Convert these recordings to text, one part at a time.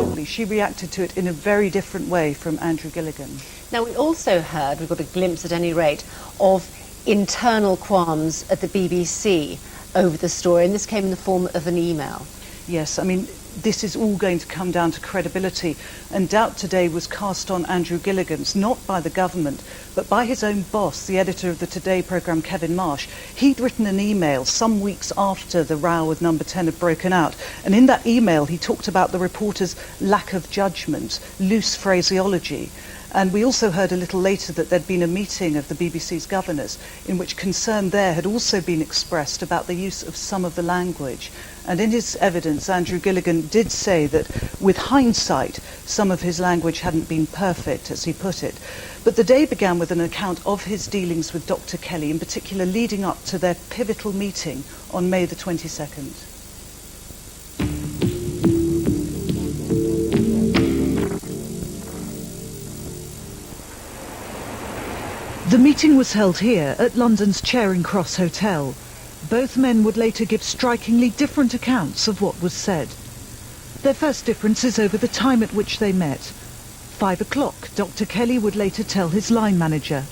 shortly, she reacted to it in a very different way from Andrew Gilligan. Now, we also heard, we've got a glimpse at any rate, of internal qualms at the BBC over the story, and this came in the form of an email. Yes, I mean, this is all going to come down to credibility, and doubt today was cast on Andrew Gilligan's, not by the government, but by his own boss, the editor of the Today programme, Kevin Marsh. He'd written an email some weeks after the row with Number 10 had broken out, and in that email he talked about the reporter's lack of judgment, loose phraseology. And we also heard a little later that there'd been a meeting of the BBC's governors in which concern there had also been expressed about the use of some of the language. And in his evidence, Andrew Gilligan did say that with hindsight, some of his language hadn't been perfect, as he put it. But the day began with an account of his dealings with Dr. Kelly, in particular leading up to their pivotal meeting on May the 22nd. The meeting was held here at London's Charing Cross Hotel. Both men would later give strikingly different accounts of what was said. Their first difference is over the time at which they met. 5 o'clock, Dr. Kelly would later tell his line manager.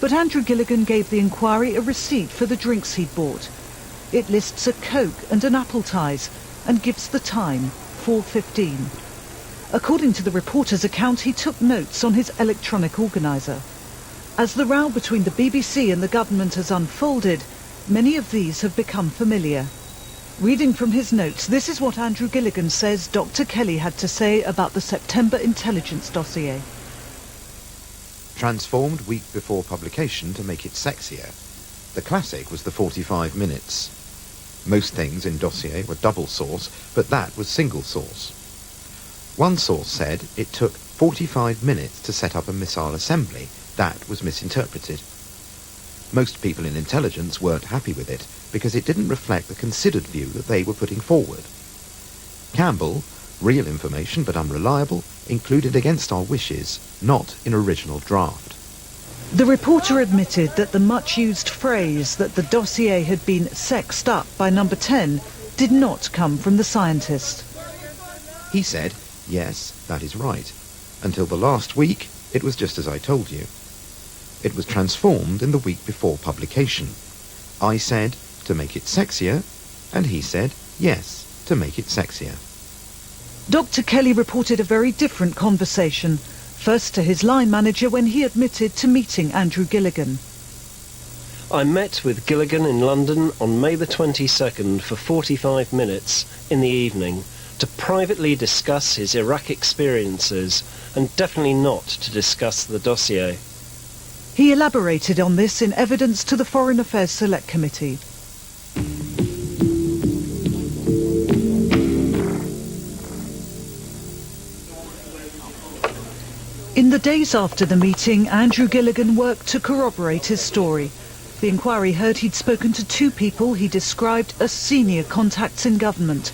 But Andrew Gilligan gave the inquiry a receipt for the drinks he'd bought. It lists a Coke and an Appletized and gives the time, 4:15. According to the reporter's account, he took notes on his electronic organiser. As the row between the BBC and the government has unfolded, many of these have become familiar. Reading from his notes, this is what Andrew Gilligan says Dr. Kelly had to say about the September intelligence dossier. Transformed week before publication to make it sexier. The classic was the 45 minutes. Most things in dossier were double source, but that was single source. One source said it took 45 minutes to set up a missile assembly. That was misinterpreted. Most people in intelligence weren't happy with it because it didn't reflect the considered view that they were putting forward. Campbell, real information but unreliable, included against our wishes, not in original draft. The reporter admitted that the much-used phrase that the dossier had been sexed up by Number 10 did not come from the scientist. He said, yes, that is right. Until the last week, it was just as I told you. It was transformed in the week before publication. I said, to make it sexier, and he said, yes, to make it sexier. Dr. Kelly reported a very different conversation, first to his line manager when he admitted to meeting Andrew Gilligan. I met with Gilligan in London on May the 22nd for 45 minutes in the evening to privately discuss his Iraq experiences and definitely not to discuss the dossier. He elaborated on this in evidence to the Foreign Affairs Select Committee. In the days after the meeting, Andrew Gilligan worked to corroborate his story. The inquiry heard he'd spoken to 2 people he described as senior contacts in government.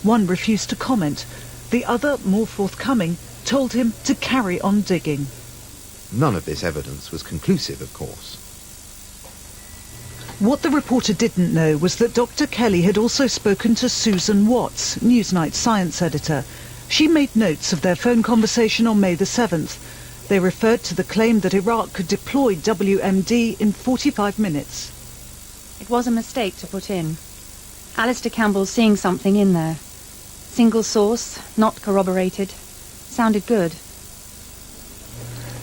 One refused to comment. The other, more forthcoming, told him to carry on digging. None of this evidence was conclusive, of course. What the reporter didn't know was that Dr. Kelly had also spoken to Susan Watts, Newsnight's science editor. She made notes of their phone conversation on May the 7th. They referred to the claim that Iraq could deploy WMD in 45 minutes. It was a mistake to put in. Alistair Campbell's seeing something in there. Single source, not corroborated. Sounded good.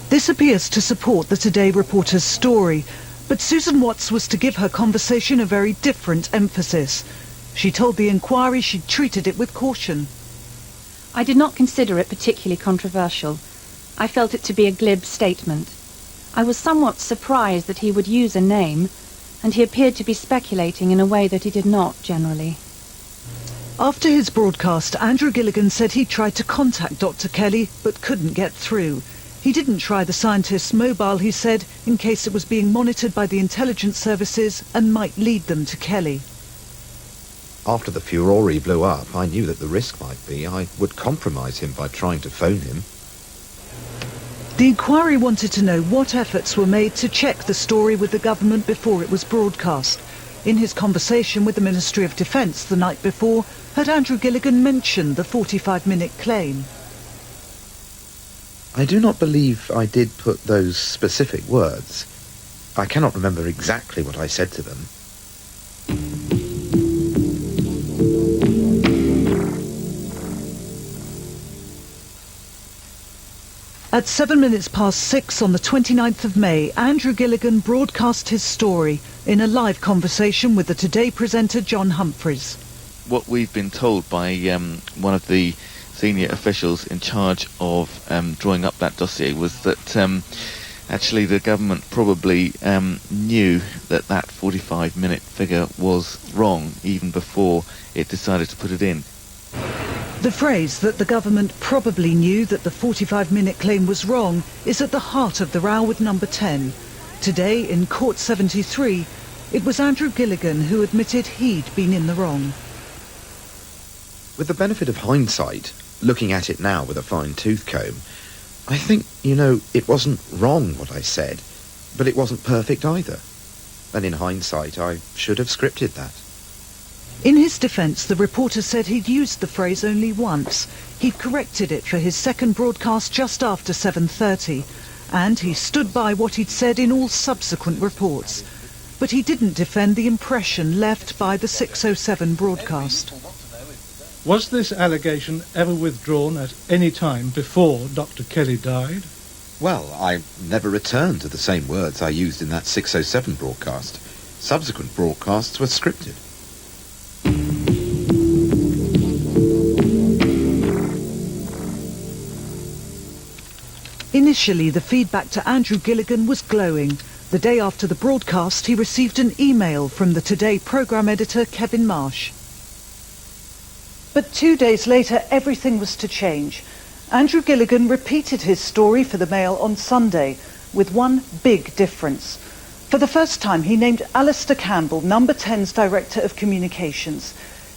This appears to support the Today reporter's story, but Susan Watts was to give her conversation a very different emphasis. She told the inquiry she'd treated it with caution. I did not consider it particularly controversial. I felt it to be a glib statement. I was somewhat surprised that he would use a name, and he appeared to be speculating in a way that he did not generally. After his broadcast, Andrew Gilligan said he tried to contact Dr. Kelly, but couldn't get through. He didn't try the scientist's mobile, he said, in case it was being monitored by the intelligence services and might lead them to Kelly. After the furore blew up, I knew that the risk might be I would compromise him by trying to phone him. The inquiry wanted to know what efforts were made to check the story with the government before it was broadcast. In his conversation with the Ministry of Defence the night before, Had Andrew Gilligan mentioned the 45-minute claim? I do not believe I did put those specific words. I cannot remember exactly what I said to them. At 6:07 on the 29th of May, Andrew Gilligan broadcast his story in a live conversation with the Today presenter John Humphreys. What we've been told by one of the senior officials in charge of drawing up that dossier was that actually the government probably knew that that 45-minute figure was wrong even before it decided to put it in. The phrase that the government probably knew that the 45-minute claim was wrong is at the heart of the row with Number 10. Today, in Court 73, it was Andrew Gilligan who admitted he'd been in the wrong. With the benefit of hindsight, looking at it now with a fine-tooth comb, I think, it wasn't wrong what I said, but it wasn't perfect either. And in hindsight, I should have scripted that. In his defence, the reporter said he'd used the phrase only once. He'd corrected it for his second broadcast just after 7:30, and he stood by what he'd said in all subsequent reports. But he didn't defend the impression left by the 6:07 broadcast. Was this allegation ever withdrawn at any time before Dr. Kelly died? Well, I never returned to the same words I used in that 6:07 broadcast. Subsequent broadcasts were scripted. Initially, the feedback to Andrew Gilligan was glowing. The day after the broadcast, he received an email from the Today programme editor, Kevin Marsh. But 2 days later, everything was to change. Andrew Gilligan repeated his story for the Mail on Sunday, with one big difference. For the first time, he named Alistair Campbell, Number 10's Director of Communications.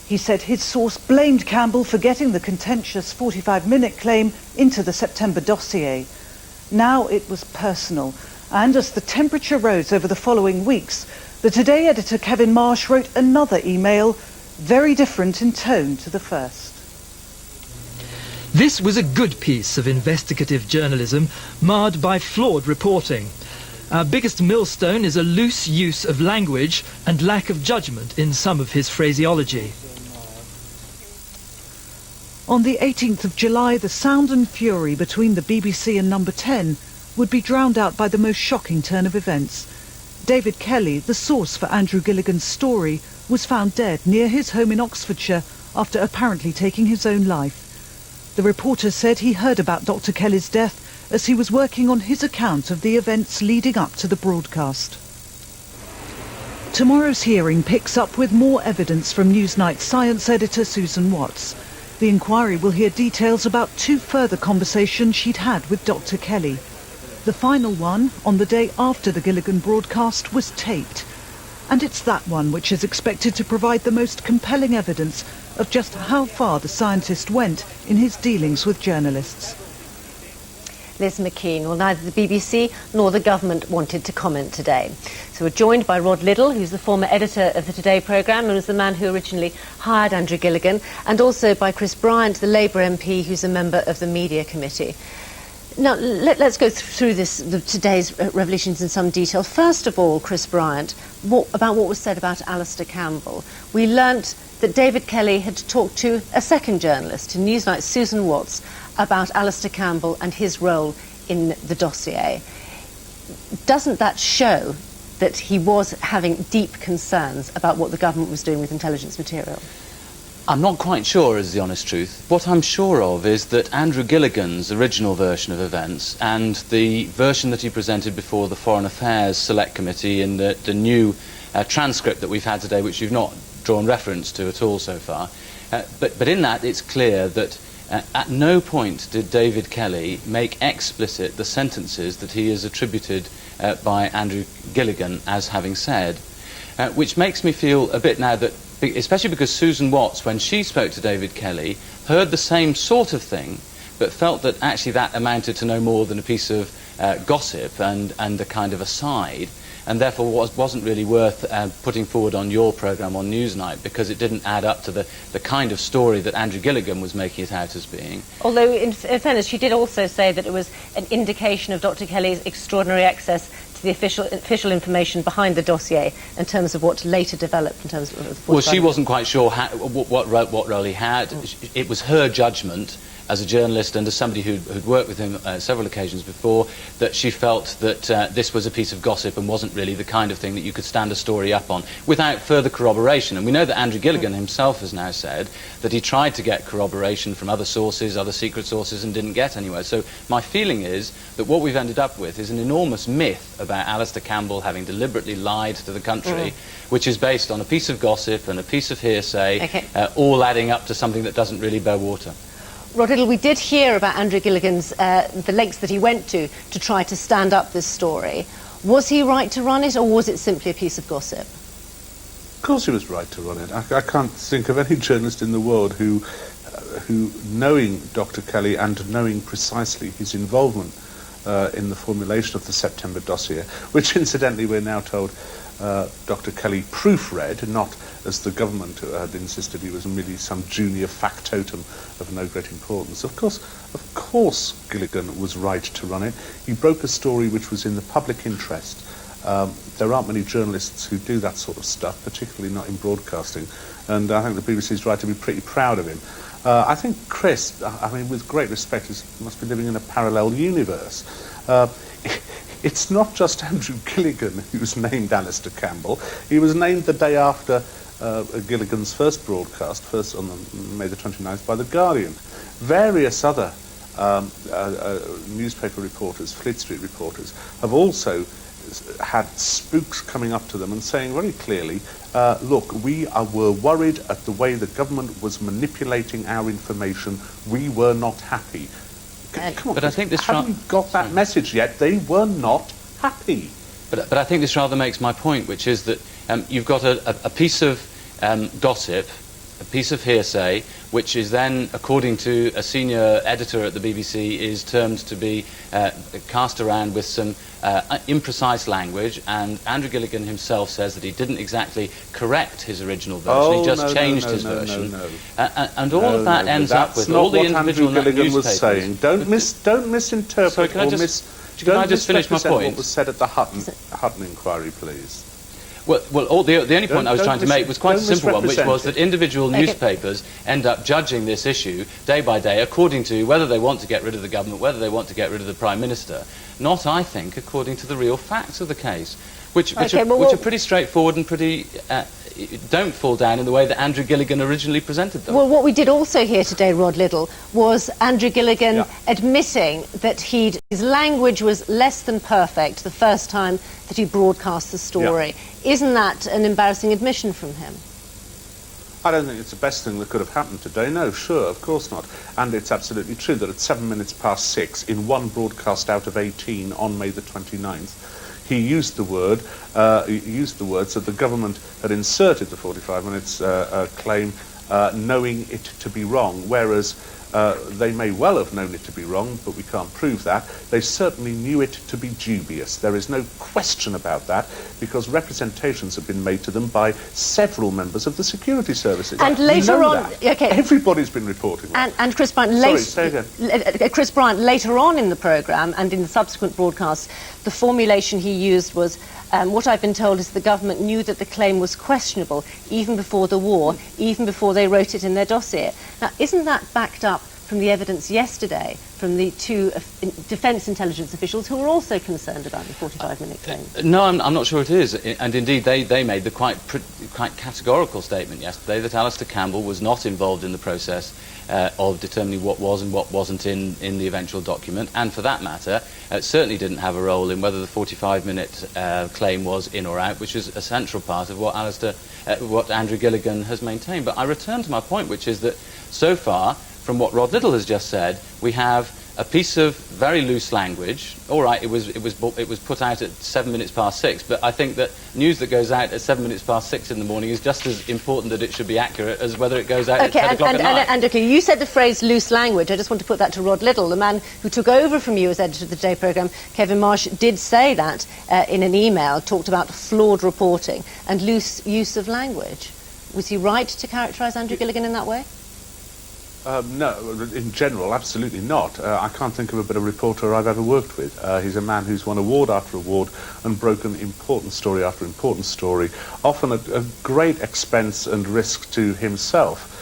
He said his source blamed Campbell for getting the contentious 45-minute claim into the September dossier. Now it was personal, and as the temperature rose over the following weeks, the Today editor Kevin Marsh wrote another email, very different in tone to the first. This was a good piece of investigative journalism, marred by flawed reporting. Our biggest millstone is a loose use of language and lack of judgment in some of his phraseology. On the 18th of July, the sound and fury between the BBC and Number 10 would be drowned out by the most shocking turn of events. David Kelly, the source for Andrew Gilligan's story, was found dead near his home in Oxfordshire after apparently taking his own life. The reporter said he heard about Dr. Kelly's death as he was working on his account of the events leading up to the broadcast. Tomorrow's hearing picks up with more evidence from Newsnight's science editor Susan Watts. The inquiry will hear details about 2 further conversations she'd had with Dr. Kelly. The final one, on the day after the Gilligan broadcast, was taped. And it's that one which is expected to provide the most compelling evidence of just how far the scientist went in his dealings with journalists. Liz McKean. Well, neither the BBC nor the government wanted to comment today. So we're joined by Rod Liddle, who's the former editor of the Today programme and was the man who originally hired Andrew Gilligan, and also by Chris Bryant, the Labour MP, who's a member of the Media Committee. Now, let's go through today's revelations in some detail. First of all, Chris Bryant, about what was said about Alistair Campbell. We learnt that David Kelly had talked to a second journalist, to Newsnight's Susan Watts, about Alistair Campbell and his role in the dossier. Doesn't that show that he was having deep concerns about what the government was doing with intelligence material? I'm not quite sure, is the honest truth. What I'm sure of is that Andrew Gilligan's original version of events and the version that he presented before the Foreign Affairs Select Committee in the new transcript that we've had today, which you've not drawn reference to at all so far, but in that it's clear that at no point did David Kelly make explicit the sentences that he is attributed by Andrew Gilligan as having said, which makes me feel a bit now that, especially because Susan Watts, when she spoke to David Kelly, heard the same sort of thing, but felt that actually that amounted to no more than a piece of gossip and a kind of aside, and therefore wasn't really worth putting forward on your programme on Newsnight, because it didn't add up to the kind of story that Andrew Gilligan was making it out as being. Although, in fairness, she did also say that it was an indication of Dr. Kelly's extraordinary access to the official information behind the dossier in terms of what later developed in terms of the... Well, she wasn't quite sure what role he had. It was her judgment as a journalist and as somebody who'd worked with him several occasions before, that she felt that this was a piece of gossip and wasn't really the kind of thing that you could stand a story up on without further corroboration. And we know that Andrew Gilligan himself has now said that he tried to get corroboration from other sources, other secret sources, and didn't get anywhere. So my feeling is that what we've ended up with is an enormous myth about Alistair Campbell having deliberately lied to the country, which is based on a piece of gossip and a piece of hearsay, all adding up to something that doesn't really bear water. Rod Liddle, we did hear about Andrew Gilligan's, the lengths that he went to try to stand up this story. Was he right to run it, or was it simply a piece of gossip? Of course he was right to run it. I can't think of any journalist in the world who, knowing Dr. Kelly and knowing precisely his involvement in the formulation of the September dossier, which incidentally we're now told Dr. Kelly proofread, not as the government had insisted he was merely some junior factotum of no great importance. Of course Gilligan was right to run it. He broke a story which was in the public interest. There aren't many journalists who do that sort of stuff, particularly not in broadcasting, and I think the BBC is right to be pretty proud of him. I think Chris, I mean, with great respect, must be living in a parallel universe. It's not just Andrew Gilligan who's named Alistair Campbell. He was named the day after Gilligan's first broadcast, first on May the 29th, by The Guardian. Various other newspaper reporters, Fleet Street reporters, have also had spooks coming up to them and saying very clearly, look, we were worried at the way the government was manipulating our information. We were not happy. Come on, but I think this haven't got that message yet. They were not happy. But I think this rather makes my point, which is that you've got a piece of gossip, a piece of hearsay, which is then, according to a senior editor at the BBC, is termed to be cast around with some imprecise language, and Andrew Gilligan himself says that he didn't exactly correct his original version, he just changed his version. And all of that ends up with all the individual newspapers. Andrew Gilligan was saying. Don't misinterpret. Sorry, can I just finish my point? What was said at the Hutton inquiry, please? Well, the only point I was trying to make was quite a simple one, which was that individual newspapers end up judging this issue day by day according to whether they want to get rid of the government, whether they want to get rid of the Prime Minister, not, I think, according to the real facts of the case, which are pretty straightforward and pretty don't fall down in the way that Andrew Gilligan originally presented them. Well, what we did also hear today, Rod Liddle, was Andrew Gilligan admitting that his language was less than perfect the first time that he broadcast the story. Isn't that an embarrassing admission from him? I don't think it's the best thing that could have happened today. No, sure, of course not. And it's absolutely true that at 6:07 in one broadcast out of 18 on May the 29th, he used the words that the government had inserted the 45 minutes claim knowing it to be wrong, whereas they may well have known it to be wrong, but we can't prove that. They certainly knew it to be dubious. There is no question about that, because representations have been made to them by several members of the security services. And later on, everybody's been reporting that. And Chris Bryant, Chris Bryant, later on in the programme and in the subsequent broadcasts, the formulation he used was, what I've been told is the government knew that the claim was questionable even before the war, even before they wrote it in their dossier. Now, isn't that backed up from the evidence yesterday from the two defence intelligence officials who were also concerned about the 45-minute claim? No, I'm not sure it is. And indeed, they made the quite categorical statement yesterday that Alistair Campbell was not involved in the process of determining what was and what wasn't in the eventual document, and for that matter, certainly didn't have a role in whether the 45-minute claim was in or out, which is a central part of what Andrew Gilligan has maintained. But I return to my point, which is that so far, from what Rod Liddle has just said, we have a piece of very loose language. All right, it was put out at 7 minutes past 6, but I think that news that goes out at 7 minutes past 6 in the morning is just as important that it should be accurate as whether it goes out at 10 o'clock at night. And okay, you said the phrase loose language. I just want to put that to Rod Little, the man who took over from you as editor of the Today programme. Kevin Marsh did say that in an email, talked about flawed reporting and loose use of language. Was he right to characterise Andrew Gilligan in that way? No, in general, absolutely not. I can't think of a better reporter I've ever worked with. He's a man who's won award after award and broken important story after important story, often at a great expense and risk to himself.